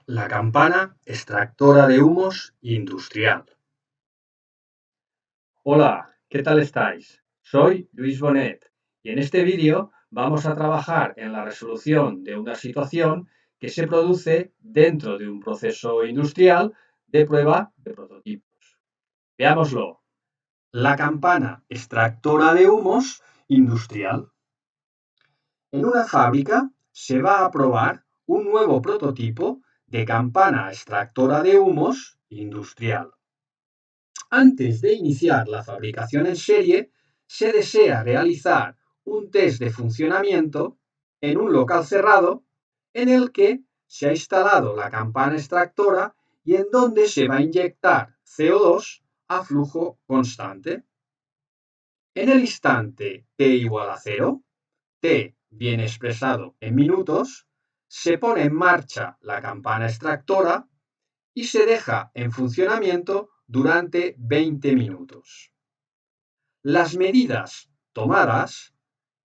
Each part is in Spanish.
La campana extractora de humos industrial. Hola, ¿qué tal estáis? Soy Luis Bonet y en este vídeo vamos a trabajar en la resolución de una situación que se produce dentro de un proceso industrial de prueba de prototipos. Veámoslo. La campana extractora de humos industrial. En una fábrica se va a probar un nuevo prototipo de campana extractora de humos industrial. Antes de iniciar la fabricación en serie, se desea realizar un test de funcionamiento en un local cerrado en el que se ha instalado la campana extractora y en donde se va a inyectar CO2 a flujo constante. En el instante t igual a 0, t viene expresado en minutos, se pone en marcha la campana extractora y se deja en funcionamiento durante 20 minutos. Las medidas tomadas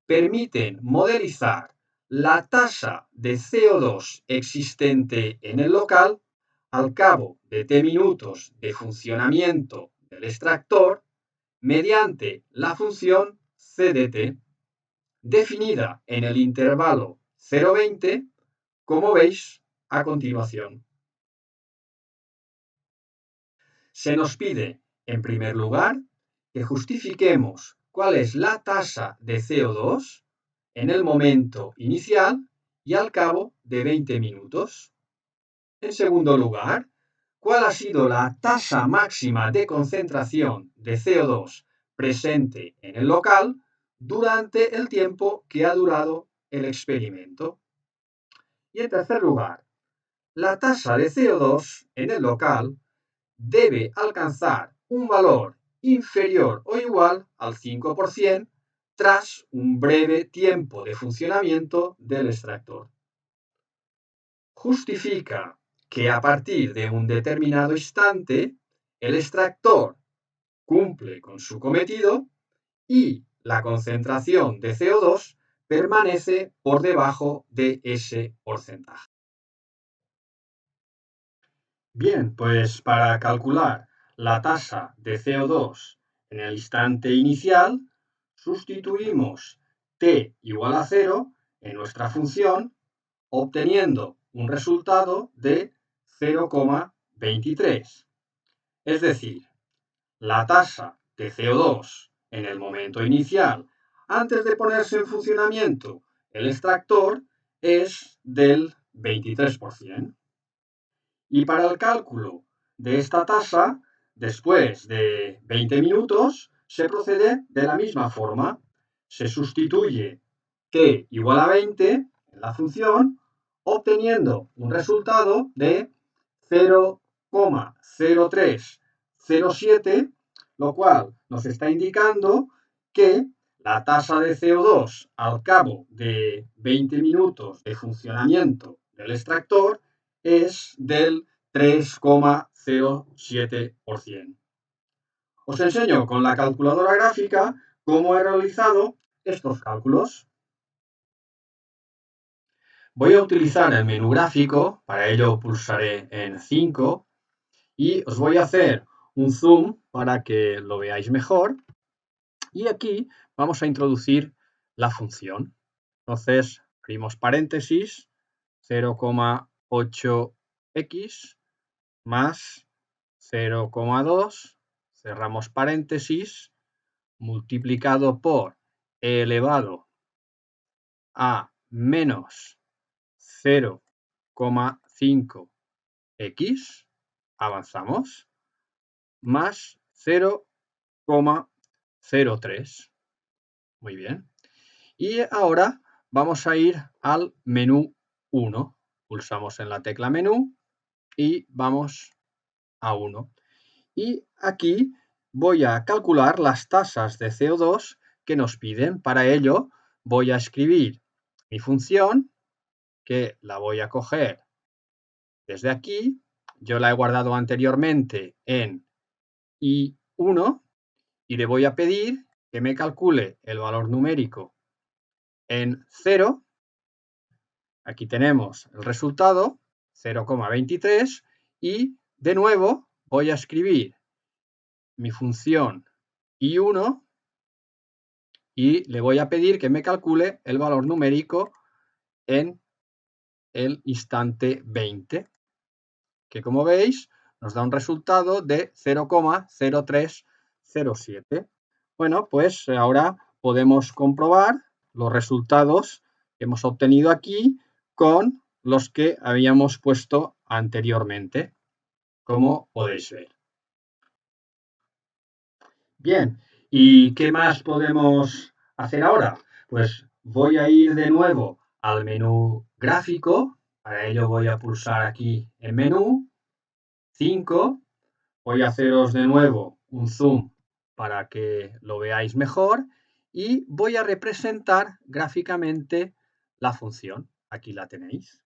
permiten modelizar la tasa de CO2 existente en el local al cabo de t minutos de funcionamiento del extractor mediante la función CDT, definida en el intervalo 0,20, como veis a continuación. Se nos pide, en primer lugar, que justifiquemos cuál es la tasa de CO2 en el momento inicial y al cabo de 20 minutos. En segundo lugar, cuál ha sido la tasa máxima de concentración de CO2 presente en el local durante el tiempo que ha durado el experimento. Y en tercer lugar, la tasa de CO2 en el local debe alcanzar un valor inferior o igual al 5% tras un breve tiempo de funcionamiento del extractor. Justifica que a partir de un determinado instante el extractor cumple con su cometido y la concentración de CO2 permanece por debajo de ese porcentaje. Bien, pues para calcular la tasa de CO2 en el instante inicial, sustituimos t igual a 0 en nuestra función, obteniendo un resultado de 0,23. Es decir, la tasa de CO2 en el momento inicial, antes de ponerse en funcionamiento el extractor, es del 23%. Y para el cálculo de esta tasa, después de 20 minutos, se procede de la misma forma. Se sustituye t igual a 20 en la función, obteniendo un resultado de 0,0307, lo cual nos está indicando que la tasa de CO2 al cabo de 20 minutos de funcionamiento del extractor es del 3,07%. Os enseño con la calculadora gráfica cómo he realizado estos cálculos. Voy a utilizar el menú gráfico, para ello pulsaré en 5 y os voy a hacer un zoom para que lo veáis mejor. Y aquí vamos a introducir la función. Entonces, abrimos paréntesis, 0,8x más 0,2, cerramos paréntesis, multiplicado por e elevado a menos 0,5x, avanzamos, más 0,03. Muy bien. Y ahora vamos a ir al menú 1. Pulsamos en la tecla menú y vamos a 1. Y aquí voy a calcular las tasas de CO2 que nos piden. Para ello voy a escribir mi función, que la voy a coger desde aquí. Yo la he guardado anteriormente en I1 y le voy a pedir que me calcule el valor numérico en 0. Aquí tenemos el resultado, 0,23 y de nuevo voy a escribir mi función I1 y le voy a pedir que me calcule el valor numérico en el instante 20, que como veis nos da un resultado de 0,0307. Bueno, pues ahora podemos comprobar los resultados que hemos obtenido aquí con los que habíamos puesto anteriormente, como podéis ver. Bien, ¿y qué más podemos hacer ahora? Pues voy a ir de nuevo al menú gráfico. Para ello voy a pulsar aquí en menú 5. Voy a haceros de nuevo un zoom para que lo veáis mejor y voy a representar gráficamente la función. Aquí la tenéis.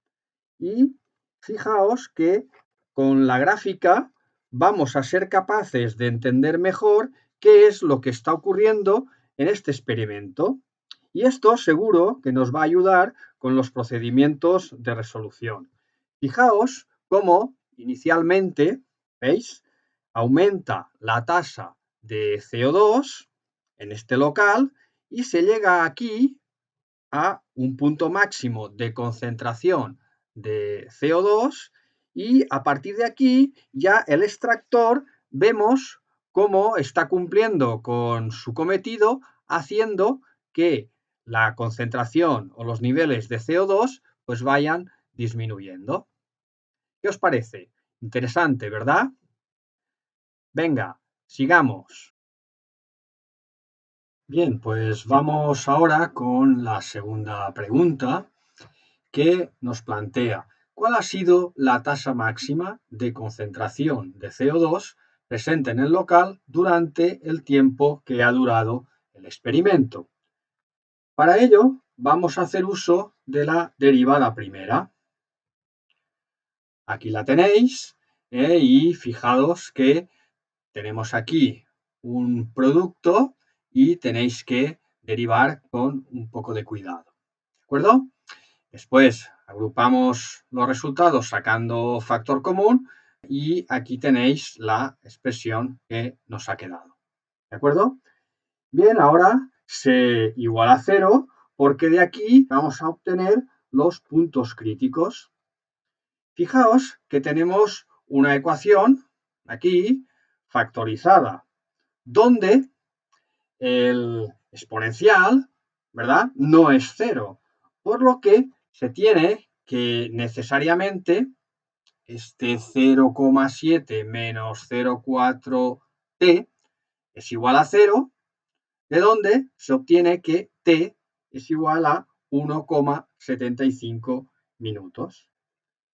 Y fijaos que con la gráfica vamos a ser capaces de entender mejor qué es lo que está ocurriendo en este experimento. Y esto seguro que nos va a ayudar con los procedimientos de resolución. Fijaos cómo inicialmente, ¿veis? Aumenta la tasa de CO2 en este local y se llega aquí a un punto máximo de concentración de CO2 y a partir de aquí ya el extractor vemos cómo está cumpliendo con su cometido haciendo que la concentración o los niveles de CO2 pues vayan disminuyendo. ¿Qué os parece? Interesante, ¿verdad? Venga, sigamos. Bien, pues vamos ahora con la segunda pregunta que nos plantea cuál ha sido la tasa máxima de concentración de CO2 presente en el local durante el tiempo que ha durado el experimento. Para ello, vamos a hacer uso de la derivada primera. Aquí la tenéis y fijaos que tenemos aquí un producto y tenéis que derivar con un poco de cuidado. ¿De acuerdo? Después agrupamos los resultados sacando factor común y aquí tenéis la expresión que nos ha quedado. ¿De acuerdo? Bien, ahora se iguala a 0 porque de aquí vamos a obtener los puntos críticos. Fijaos que tenemos una ecuación aquí factorizada donde el exponencial, ¿verdad? No es 0, por lo que se tiene que necesariamente este 0,7 menos 0,4t es igual a 0, de donde se obtiene que t es igual a 1,75 minutos.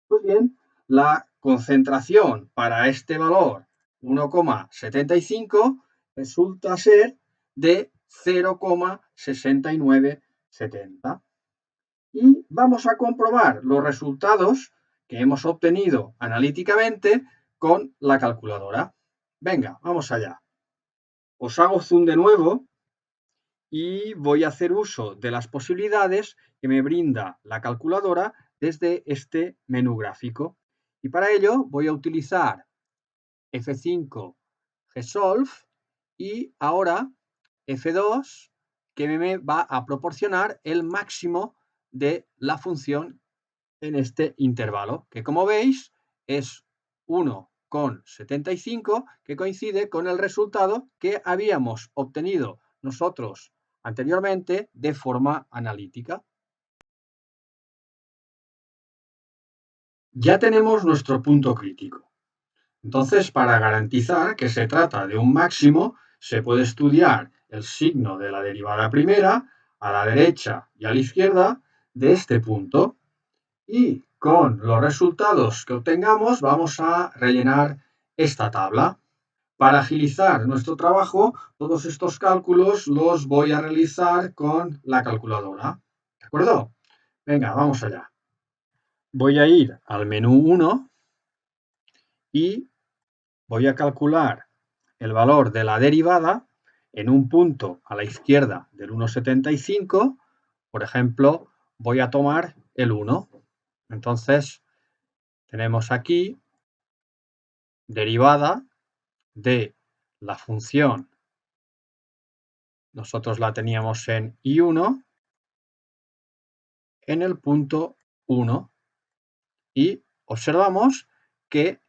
Pues bien, la concentración para este valor 1,75 resulta ser de 0,6970. Y vamos a comprobar los resultados que hemos obtenido analíticamente con la calculadora. Venga, vamos allá. Os hago zoom de nuevo y voy a hacer uso de las posibilidades que me brinda la calculadora desde este menú gráfico. Y para ello voy a utilizar F5 Gsolve y ahora F2 que me va a proporcionar el máximo de la función en este intervalo, que como veis es 1,75, que coincide con el resultado que habíamos obtenido nosotros anteriormente de forma analítica. Ya tenemos nuestro punto crítico. Entonces, para garantizar que se trata de un máximo, se puede estudiar el signo de la derivada primera a la derecha y a la izquierda de este punto. Y con los resultados que obtengamos vamos a rellenar esta tabla. Para agilizar nuestro trabajo, todos estos cálculos los voy a realizar con la calculadora. ¿De acuerdo? Venga, vamos allá. Voy a ir al menú 1 y voy a calcular el valor de la derivada en un punto a la izquierda del 1,75. Por ejemplo, voy a tomar el 1. Entonces, Tenemos aquí derivada de la función. Nosotros la teníamos en I1 en el punto 1 y observamos que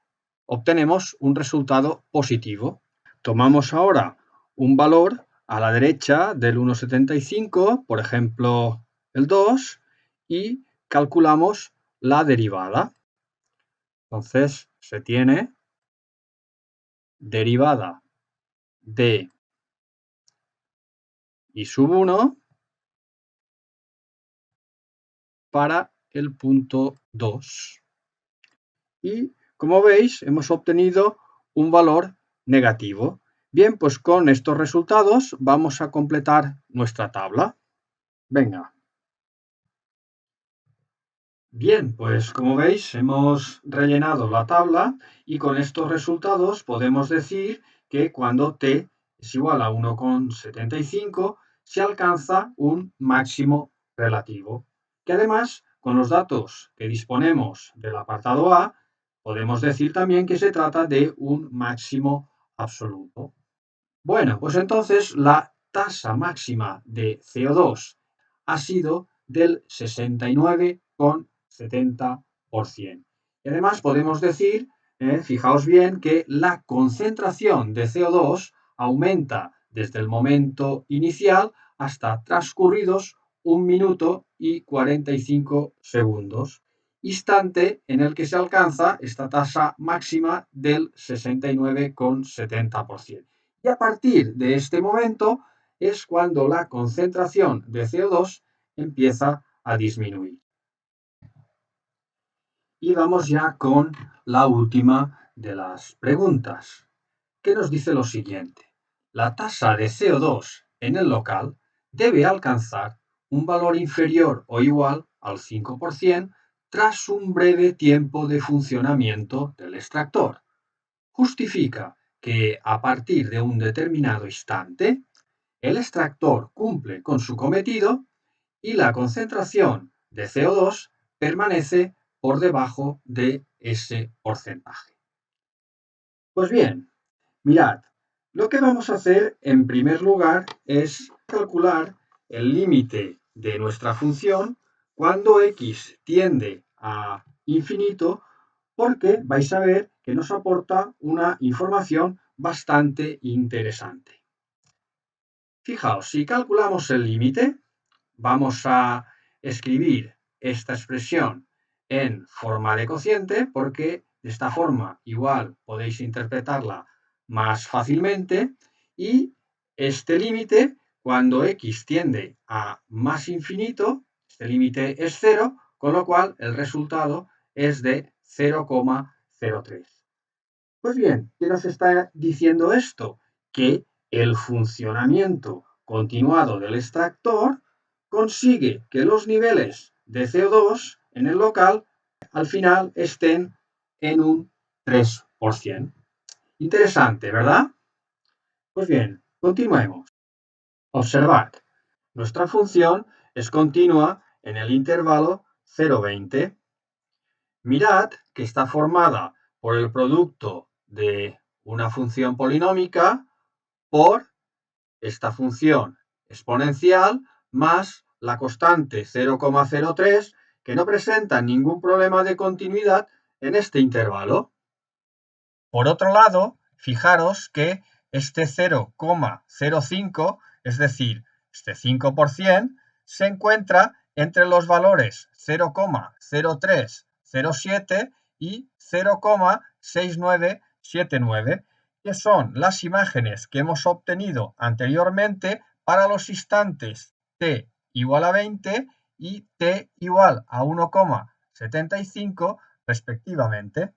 obtenemos un resultado positivo. Tomamos ahora un valor a la derecha del 1,75, por ejemplo el 2, y calculamos la derivada. Entonces se tiene derivada de I sub 1 para el punto 2. Y como veis, hemos obtenido un valor negativo. Bien, pues con estos resultados vamos a completar nuestra tabla. Venga. Bien, pues como veis, hemos rellenado la tabla y con estos resultados podemos decir que cuando t es igual a 1,75 se alcanza un máximo relativo. Que además, con los datos que disponemos del apartado A, podemos decir también que se trata de un máximo absoluto. Bueno, pues entonces la tasa máxima de CO2 ha sido del 69,70%. Y además podemos decir, fijaos bien, que la concentración de CO2 aumenta desde el momento inicial hasta transcurridos 1 minuto y 45 segundos, instante en el que se alcanza esta tasa máxima del 69,70%. Y a partir de este momento es cuando la concentración de CO2 empieza a disminuir. Y vamos ya con la última de las preguntas, que nos dice lo siguiente. La tasa de CO2 en el local debe alcanzar un valor inferior o igual al 5% tras un breve tiempo de funcionamiento del extractor. Justifica que a partir de un determinado instante, el extractor cumple con su cometido y la concentración de CO2 permanece por debajo de ese porcentaje. Pues bien, mirad, lo que vamos a hacer en primer lugar es calcular el límite de nuestra función cuando x tiende a infinito, porque vais a ver que nos aporta una información bastante interesante. Fijaos, si calculamos el límite, vamos a escribir esta expresión en forma de cociente, porque de esta forma igual podéis interpretarla más fácilmente, y este límite, cuando x tiende a más infinito, este límite es 0, con lo cual el resultado es de 0,03. Pues bien, ¿qué nos está diciendo esto? Que el funcionamiento continuado del extractor consigue que los niveles de CO2 en el local al final estén en un 3%. Interesante, ¿verdad? Pues bien, continuemos. Observad, nuestra función es continua en el intervalo 0,20. Mirad que está formada por el producto de una función polinómica por esta función exponencial más la constante 0,03, que no presenta ningún problema de continuidad en este intervalo. Por otro lado, fijaros que este 0,05, es decir, este 5%, se encuentra entre los valores 0,0307 y 0,6979, que son las imágenes que hemos obtenido anteriormente para los instantes t igual a 20 y t igual a 1,75 respectivamente.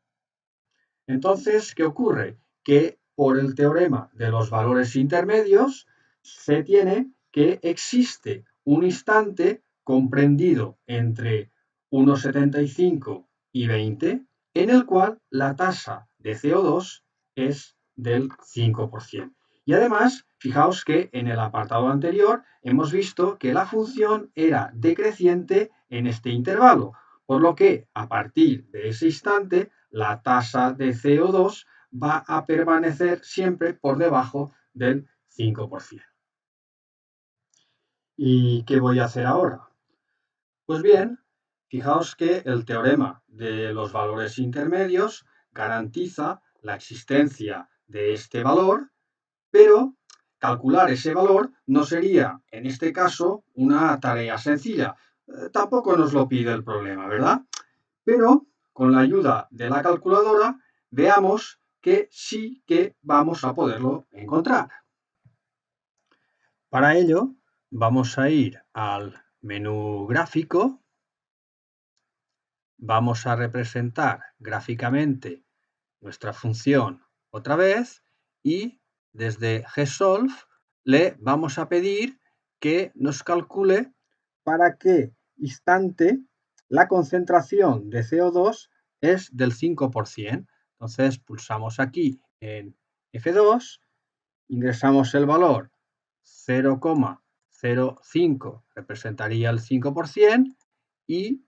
Entonces, ¿qué ocurre? Que por el teorema de los valores intermedios se tiene que existe un instante comprendido entre 1,75 y 20 en el cual la tasa de CO2 es del 5%. Y además, fijaos que en el apartado anterior hemos visto que la función era decreciente en este intervalo, por lo que a partir de ese instante la tasa de CO2 va a permanecer siempre por debajo del 5%. ¿Y qué voy a hacer ahora? Pues bien, fijaos que el teorema de los valores intermedios garantiza la existencia de este valor, pero calcular ese valor no sería, en este caso, una tarea sencilla. Tampoco nos lo pide el problema, ¿verdad? Pero con la ayuda de la calculadora veamos que sí que vamos a poderlo encontrar. Para ello, vamos a ir al menú gráfico. Vamos a representar gráficamente nuestra función otra vez y desde GSolve le vamos a pedir que nos calcule para qué instante la concentración de CO2 es del 5%. Entonces pulsamos aquí en F2, ingresamos el valor 0,05 representaría el 5% y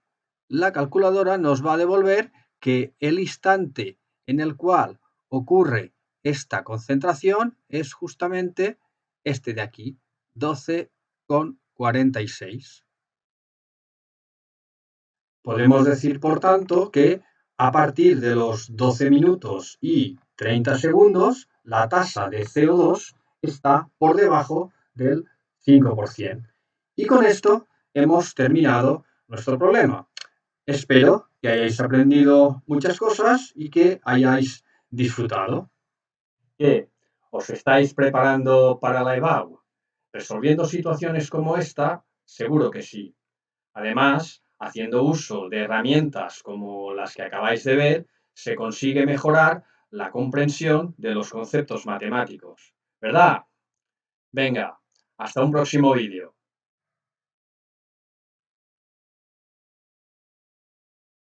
la calculadora nos va a devolver que el instante en el cual ocurre esta concentración es justamente este de aquí, 12,46. Podemos decir, por tanto, que a partir de los 12 minutos y 30 segundos, la tasa de CO2 está por debajo del 5%. Y con esto hemos terminado nuestro problema. Espero que hayáis aprendido muchas cosas y que hayáis disfrutado. ¿Qué? ¿Os estáis preparando para la EBAU? ¿Resolviendo situaciones como esta? Seguro que sí. Además, haciendo uso de herramientas como las que acabáis de ver, se consigue mejorar la comprensión de los conceptos matemáticos. ¿Verdad? Venga, hasta un próximo vídeo.